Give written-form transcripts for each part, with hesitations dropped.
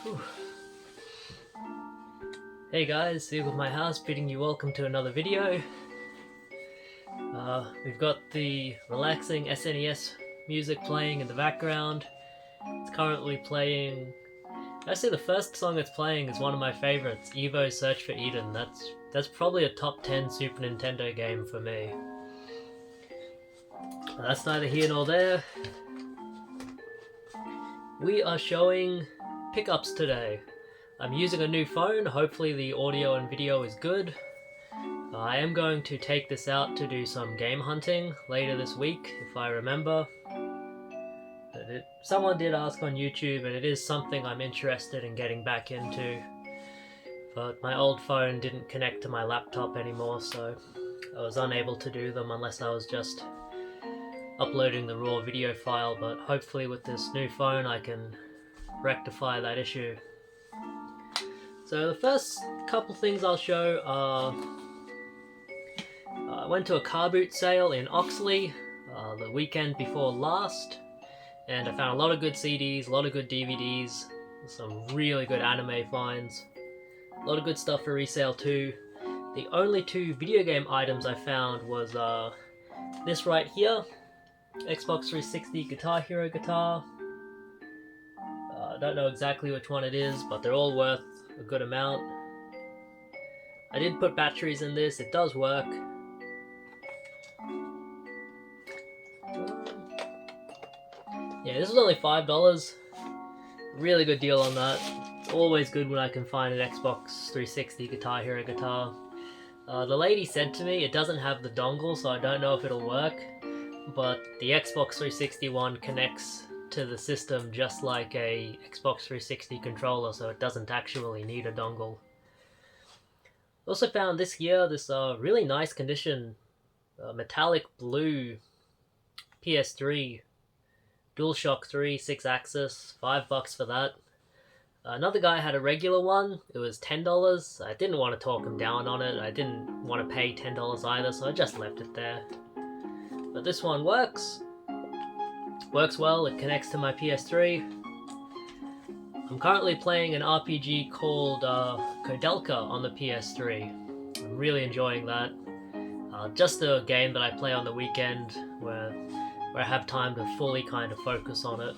Whew. Hey guys, here with my house, bidding you welcome to another video. We've got the relaxing SNES music playing in the background. It's currently playing... Actually, the first song it's playing is one of my favorites, Evo's Search for Eden. That's probably a top 10 Super Nintendo game for me. But that's neither here nor there. We are showing pickups today. I'm using a new phone, hopefully the audio and video is good. I am going to take this out to do some game hunting later this week, if I remember. But someone did ask on YouTube, and it is something I'm interested in getting back into. But my old phone didn't connect to my laptop anymore, so I was unable to do them unless I was just uploading the raw video file, but hopefully with this new phone I can rectify that issue. So the first couple things I'll show are... I went to a Carboot sale in Oxley the weekend before last, and I found a lot of good CDs, a lot of good DVDs, some really good anime finds, a lot of good stuff for resale too. The only two video game items I found was this right here, Xbox 360 Guitar Hero guitar. I don't know exactly which one it is, but they're all worth a good amount. I did put batteries in this, it does work. Yeah, this was only $5. Really good deal on that. It's always good when I can find an Xbox 360 Guitar Hero guitar. The lady said to me it doesn't have the dongle, so I don't know if it'll work, but the Xbox 360 one connects to the system just like a Xbox 360 controller, so it doesn't actually need a dongle. Also found this here, this really nice condition metallic blue PS3 DualShock 3 6-axis, $5 for that. Another guy had a regular one, it was $10. I didn't want to talk him down on it, I didn't want to pay $10 either, so I just left it there. But this one works well, it connects to my PS3. I'm currently playing an RPG called Kodelka on the PS3. I'm really enjoying that. Just a game that I play on the weekend where I have time to fully kind of focus on it.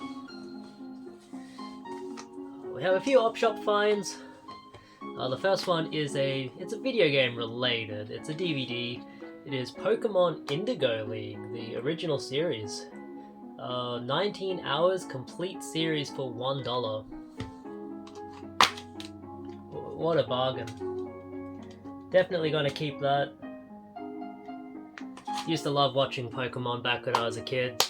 We have a few op shop finds. The first one is it's a video game related. It's a DVD. It is Pokemon Indigo League, the original series. 19 hours complete series for $1. What a bargain. Definitely gonna keep that. Used to love watching Pokemon back when I was a kid.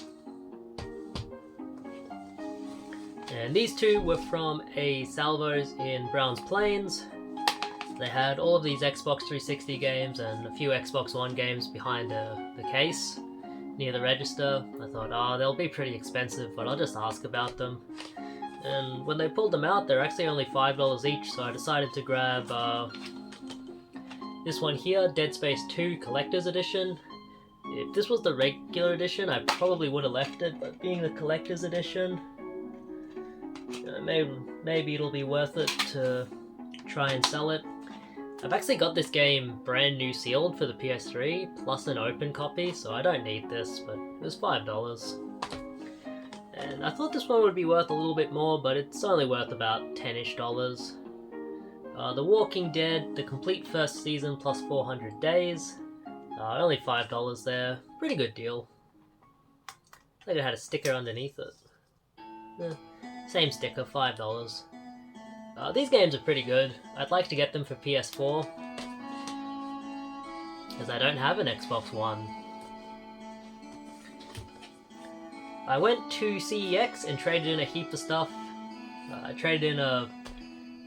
And these two were from a Salvos in Browns Plains. They had all of these Xbox 360 games and a few Xbox One games behind the case near the register. I thought, they'll be pretty expensive, but I'll just ask about them. And when they pulled them out, they're actually only $5 each, so I decided to grab this one here, Dead Space 2 Collector's Edition. If this was the regular edition, I probably would have left it, but being the collector's edition, maybe it'll be worth it to try and sell it. I've actually got this game brand new sealed for the PS3, plus an open copy, so I don't need this, but it was $5. And I thought this one would be worth a little bit more, but it's only worth about $10-ish. The Walking Dead, the complete first season plus 400 days. Only $5 there. Pretty good deal. I think it had a sticker underneath it. Same sticker, $5. These games are pretty good. I'd like to get them for PS4, because I don't have an Xbox One. I went to CEX and traded in a heap of stuff. I traded in a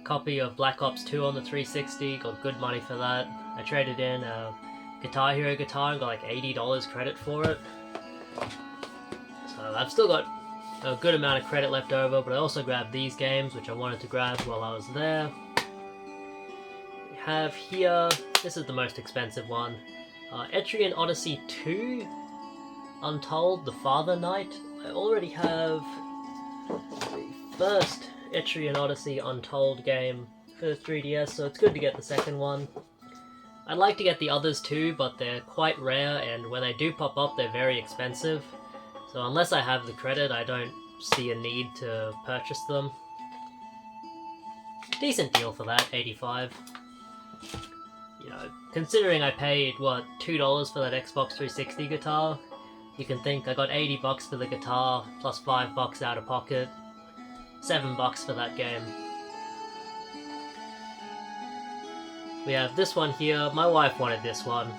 copy of Black Ops 2 on the 360, got good money for that. I traded in a Guitar Hero guitar and got like $80 credit for it. So I've still got a good amount of credit left over, but I also grabbed these games, which I wanted to grab while I was there. We have here, this is the most expensive one, Etrian Odyssey 2, Untold, The Father Knight. I already have the first Etrian Odyssey Untold game for the 3DS, so it's good to get the second one. I'd like to get the others too, but they're quite rare, and when they do pop up, they're very expensive. So unless I have the credit, I don't see a need to purchase them. Decent deal for that, 85. You know, considering I paid, what, $2 for that Xbox 360 guitar, you can think I got 80 bucks for the guitar, plus 5 bucks out of pocket, 7 bucks for that game. We have this one here. My wife wanted this one.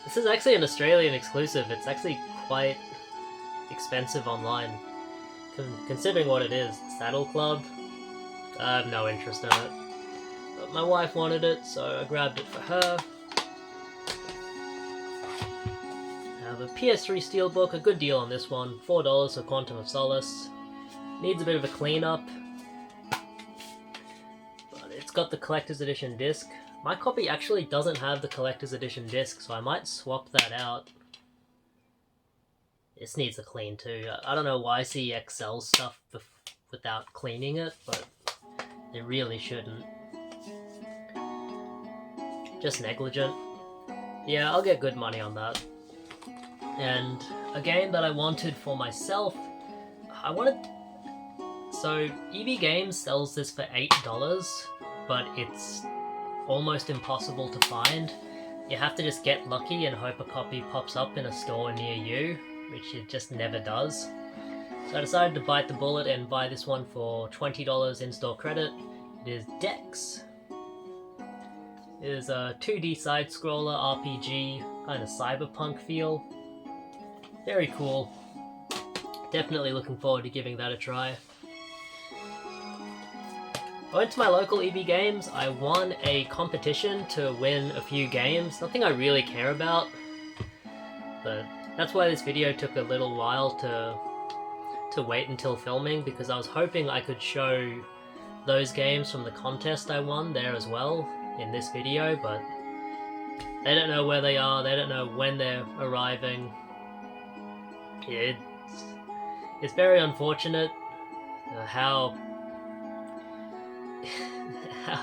This is actually an Australian exclusive. It's actually quite expensive online, considering what it is. Saddle Club. I have no interest in it. But my wife wanted it, so I grabbed it for her. I have a PS3 Steelbook, a good deal on this one. $4 for Quantum of Solace. Needs a bit of a cleanup. But it's got the Collector's Edition disc. My copy actually doesn't have the Collector's Edition disc, so I might swap that out. This needs a clean too. I don't know why CEX sells stuff without cleaning it, but they really shouldn't. Just negligent. Yeah, I'll get good money on that. And a game that I wanted for myself, so EB Games sells this for $8, but it's almost impossible to find. You have to just get lucky and hope a copy pops up in a store near you, which it just never does. So I decided to bite the bullet and buy this one for $20 in-store credit. It is Dex. It is a 2D side-scroller RPG, kind of cyberpunk feel. Very cool. Definitely looking forward to giving that a try. I went to my local EB Games. I won a competition to win a few games. Nothing I really care about, but that's why this video took a little while to wait until filming, because I was hoping I could show those games from the contest I won there as well in this video, but they don't know where they are, they don't know when they're arriving. It's very unfortunate how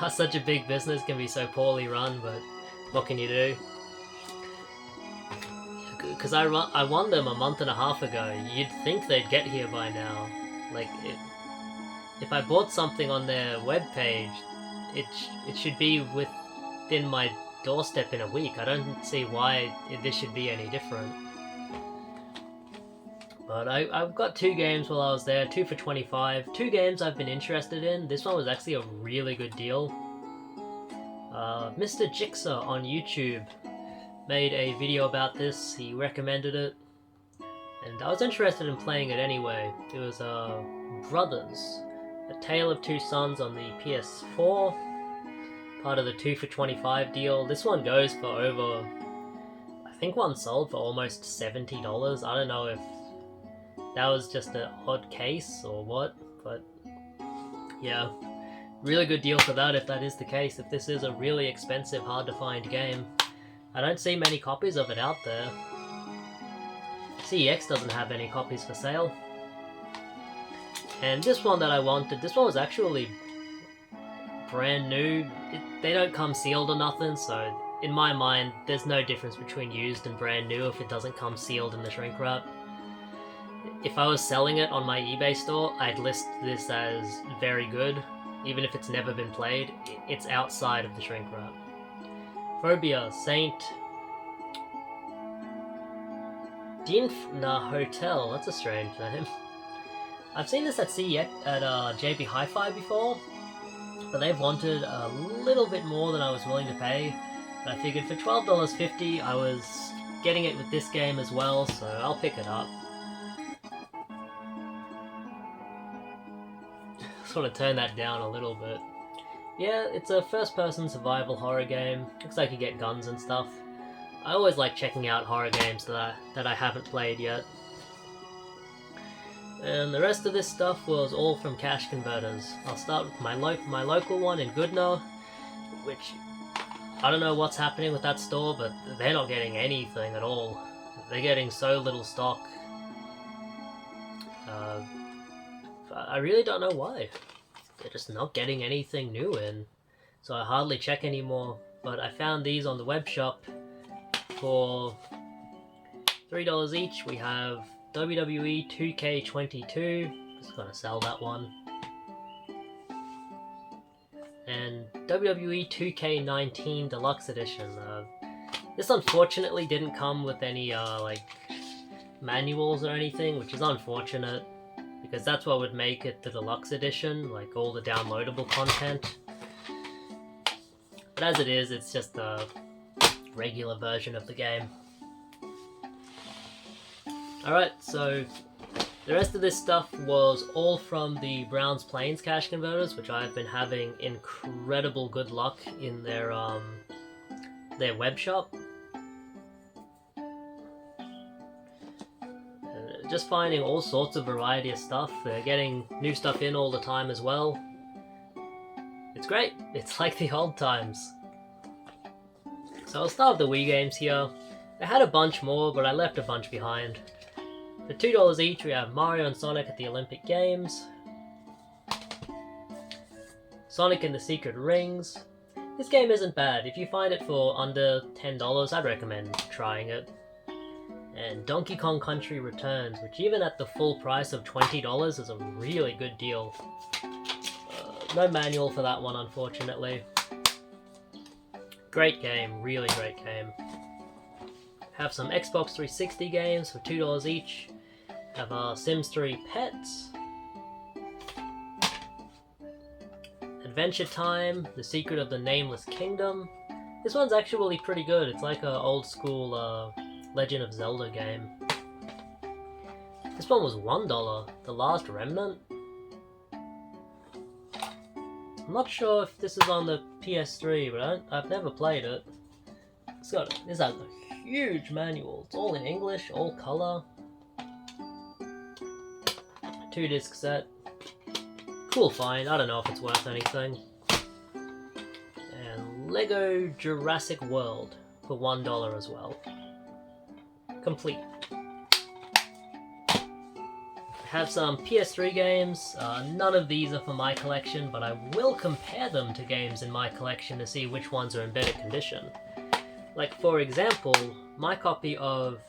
such a big business can be so poorly run, but what can you do? Because I won them a month and a half ago. You'd think they'd get here by now. Like, if I bought something on their webpage, it should be within my doorstep in a week. I don't see why this should be any different. But I've got 2 games while I was there, 2 for $25. 2 games I've been interested in. This one was actually a really good deal. Mr. Jixer on YouTube made a video about this. He recommended it, and I was interested in playing it anyway. It was Brothers, A Tale of Two Sons on the PS4, part of the 2 for $25 deal. This one goes for over, I think one sold for almost $70. I don't know if that was just an odd case or what, but yeah, really good deal for that if that is the case, if this is a really expensive, hard to find game. I don't see many copies of it out there. CEX doesn't have any copies for sale. And this one that I wanted, this one was actually brand new. They don't come sealed or nothing, so in my mind, there's no difference between used and brand new if it doesn't come sealed in the shrink wrap. If I was selling it on my eBay store, I'd list this as very good. Even if it's never been played, it's outside of the shrink wrap. Phobia, Saint Dinfna Hotel. That's a strange name. I've seen this at CEX at JB Hi-Fi before, but they've wanted a little bit more than I was willing to pay. But I figured for $12.50, I was getting it with this game as well, so I'll pick it up. Sort of turn that down a little bit. Yeah, it's a first-person survival horror game. Looks like you get guns and stuff. I always like checking out horror games that I haven't played yet. And the rest of this stuff was all from cash converters. I'll start with my local one in Goodna, which I don't know what's happening with that store, but they're not getting anything at all. They're getting so little stock. But I really don't know why. They're just not getting anything new in. So I hardly check anymore. But I found these on the web shop for $3 each. We have WWE 2K22. Just gonna sell that one. And WWE 2K19 Deluxe Edition. This unfortunately didn't come with any like manuals or anything, which is unfortunate because that's what would make it the Deluxe Edition, like all the downloadable content. But as it is, it's just a regular version of the game. Alright, so the rest of this stuff was all from the Browns Plains cash converters, which I've been having incredible good luck in their web shop. Just finding all sorts of variety of stuff. They're getting new stuff in all the time as well. It's great. It's like the old times. So I'll start with the Wii games here. I had a bunch more, but I left a bunch behind. For $2 each, we have Mario and Sonic at the Olympic Games. Sonic and the Secret Rings. This game isn't bad. If you find it for under $10, I'd recommend trying it. And Donkey Kong Country Returns, which even at the full price of $20 is a really good deal. No manual for that one, unfortunately. Great game, really great game. Have some Xbox 360 games for $2 each. Have Sims 3 Pets. Adventure Time, The Secret of the Nameless Kingdom. This one's actually pretty good. It's like an old school Legend of Zelda game. This one was $1, The Last Remnant. I'm not sure if this is on the PS3, but I've never played it. This has a huge manual. It's all in English, all color. 2-disc set. Cool find. I don't know if it's worth anything. And Lego Jurassic World for $1 as well. Complete. Have some PS3 games. None of these are for my collection, but I will compare them to games in my collection to see which ones are in better condition. Like, for example, my copy of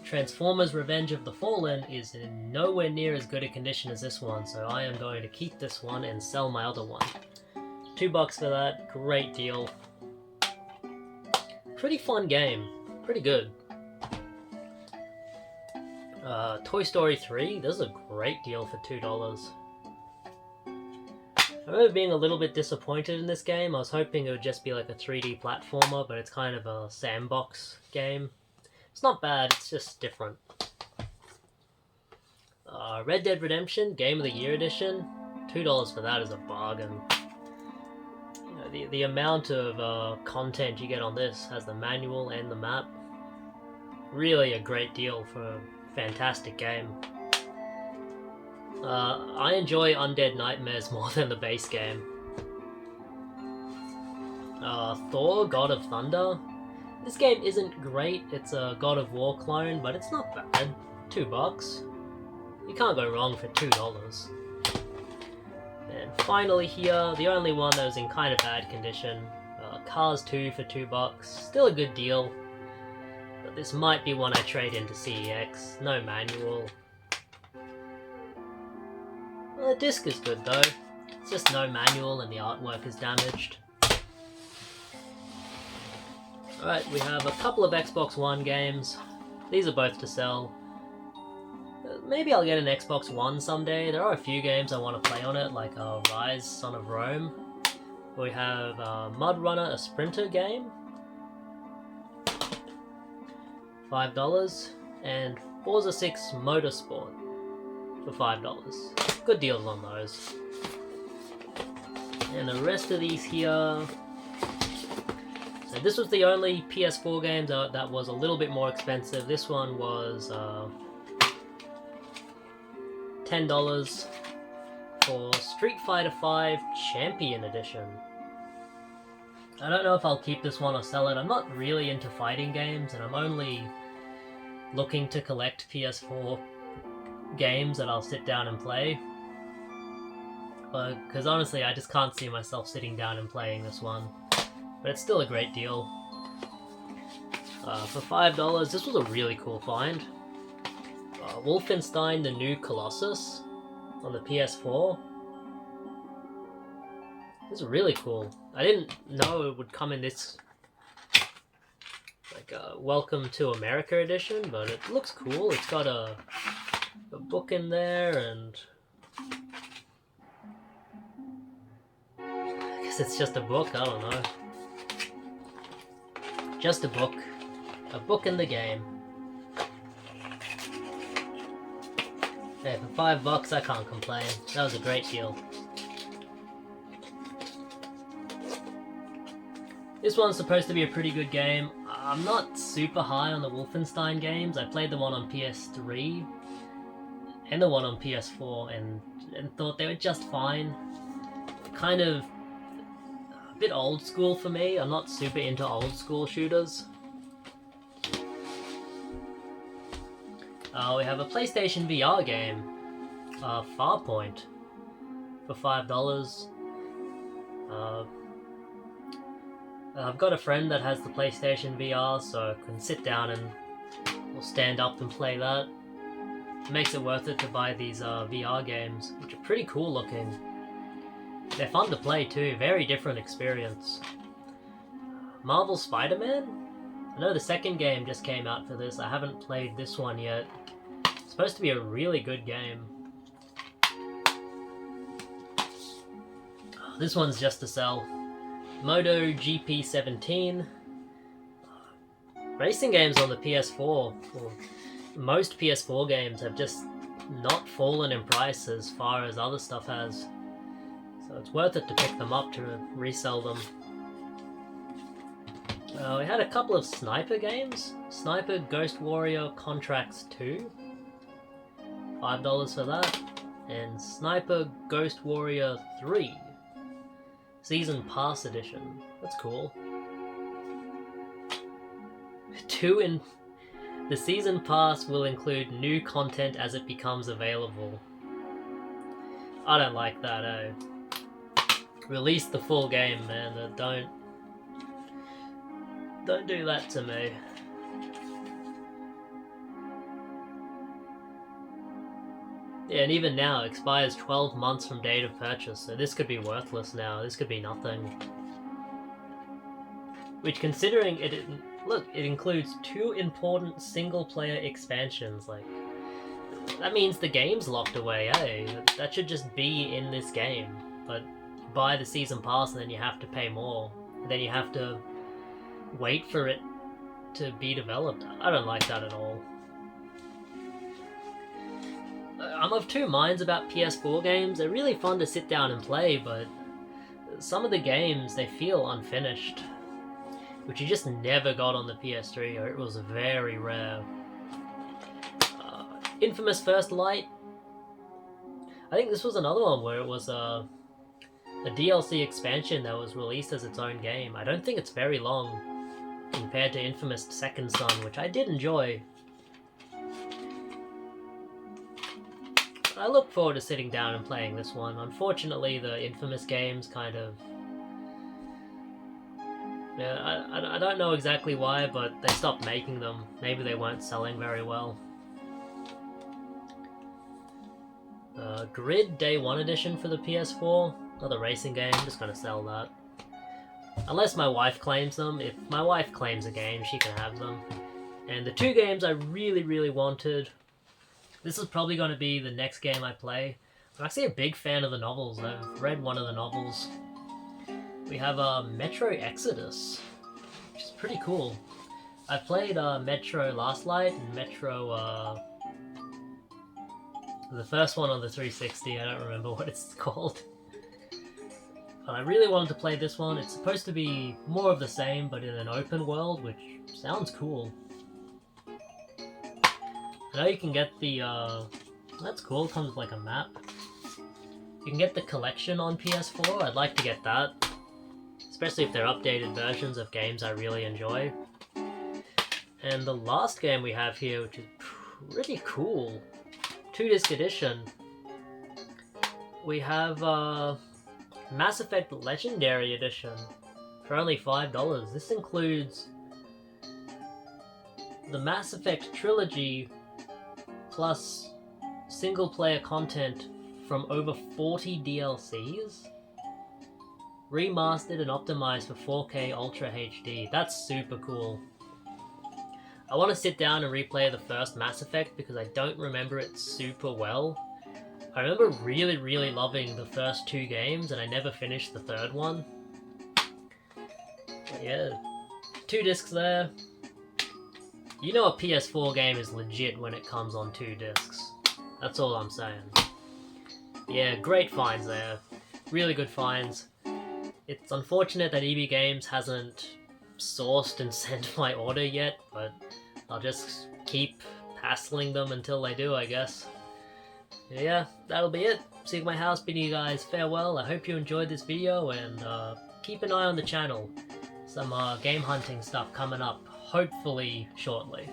Transformers Revenge of the Fallen is in nowhere near as good a condition as this one, so I am going to keep this one and sell my other one. $2 for that, great deal. Pretty fun game, pretty good. Toy Story 3, this is a great deal for $2. I remember being a little bit disappointed in this game. I was hoping it would just be like a 3D platformer, but it's kind of a sandbox game. It's not bad, it's just different. Red Dead Redemption, Game of the Year Edition, $2 for that is a bargain. You know, the amount of content you get on this has the manual and the map. Really a great deal for a fantastic game. I enjoy Undead Nightmares more than the base game. Thor, God of Thunder. This game isn't great, it's a God of War clone, but it's not bad. $2. You can't go wrong for $2. And finally here, the only one that was in kind of bad condition, Cars 2 for $2. Still a good deal. But this might be one I trade into CEX. No manual. Well, the disc is good though. It's just no manual and the artwork is damaged. Alright, we have a couple of Xbox One games. These are both to sell. Maybe I'll get an Xbox One someday. There are a few games I want to play on it, like Rise, Son of Rome. We have Mud Runner, a sprinter game. $5. And Forza 6 Motorsport for $5. Good deals on those. And the rest of these here... So this was the only PS4 game that was a little bit more expensive. This one was $10 for Street Fighter V Champion Edition. I don't know if I'll keep this one or sell it. I'm not really into fighting games, and I'm only looking to collect PS4 games that I'll sit down and play. because honestly I just can't see myself sitting down and playing this one. But it's still a great deal. For $5, this was a really cool find. Wolfenstein: The New Colossus on the PS4. This is really cool. I didn't know it would come in this like Welcome to America edition, but it looks cool. It's got a book in there, and I guess it's just a book, I don't know. Just a book. A book in the game. Hey, for $5 I can't complain. That was a great deal. This one's supposed to be a pretty good game. I'm not super high on the Wolfenstein games. I played the one on PS3 and the one on PS4 and thought they were just fine. Kind of a bit old school for me. I'm not super into old school shooters. We have a PlayStation VR game, Farpoint, for $5. I've got a friend that has the PlayStation VR, so I can sit down and we'll stand up and play that. It makes it worth it to buy these VR games, which are pretty cool looking. They're fun to play too, very different experience. Marvel Spider-Man? I know the second game just came out for this. I haven't played this one yet. It's supposed to be a really good game. This one's just to sell. Moto GP17. Racing games on the PS4, or most PS4 games, have just not fallen in price as far as other stuff has. So it's worth it to pick them up to resell them. We had a couple of sniper games. Sniper Ghost Warrior Contracts 2. $5 for that. And Sniper Ghost Warrior 3. Season Pass Edition. That's cool. The Season Pass will include new content as it becomes available. I don't like that, eh? Release the full game, man. Don't do that to me. Yeah, and even now, it expires 12 months from date of purchase, so this could be worthless now. This could be nothing. Which, considering it includes 2 important single-player expansions. Like, that means the game's locked away, eh? That should just be in this game. But you buy the season pass and then you have to pay more. And then you have to wait for it to be developed. I don't like that at all. I'm of two minds about PS4 games. They're really fun to sit down and play, but some of the games, they feel unfinished, which you just never got on the PS3, or it was very rare. Infamous First Light. I think this was another one where it was a DLC expansion that was released as its own game. I don't think it's very long compared to Infamous Second Son, which I did enjoy. I look forward to sitting down and playing this one. Unfortunately, the Infamous games kind of... Yeah, I don't know exactly why, but they stopped making them. Maybe they weren't selling very well. Grid Day 1 Edition for the PS4. Another racing game, I'm just gonna sell that. Unless my wife claims them. If my wife claims a game, she can have them. And the 2 games I really wanted... This is probably going to be the next game I play. I'm actually a big fan of the novels. I've read one of the novels. We have Metro Exodus, which is pretty cool. I played Metro Last Light and Metro... the first one on the 360, I don't remember what it's called. But I really wanted to play this one. It's supposed to be more of the same, but in an open world, which sounds cool. I know you can get the, that's cool, it comes with like a map. You can get the collection on PS4, I'd like to get that. Especially if they're updated versions of games I really enjoy. And the last game we have here, which is pretty cool. 2-disc edition. we have Mass Effect Legendary Edition for only $5. This includes the Mass Effect trilogy plus single player content from over 40 DLCs, remastered and optimized for 4K Ultra HD. That's super cool. I want to sit down and replay the first Mass Effect because I don't remember it super well. I remember really loving the first 2 games and I never finished the third one. But yeah, 2 discs there. You know a PS4 game is legit when it comes on 2 discs. That's all I'm saying. Yeah, great finds there. Really good finds. It's unfortunate that EB Games hasn't sourced and sent my order yet, but I'll just keep hassling them until they do, I guess. Yeah, that'll be it. See you at my house, bidding you guys farewell. I hope you enjoyed this video, and keep an eye on the channel. Some game hunting stuff coming up, hopefully shortly.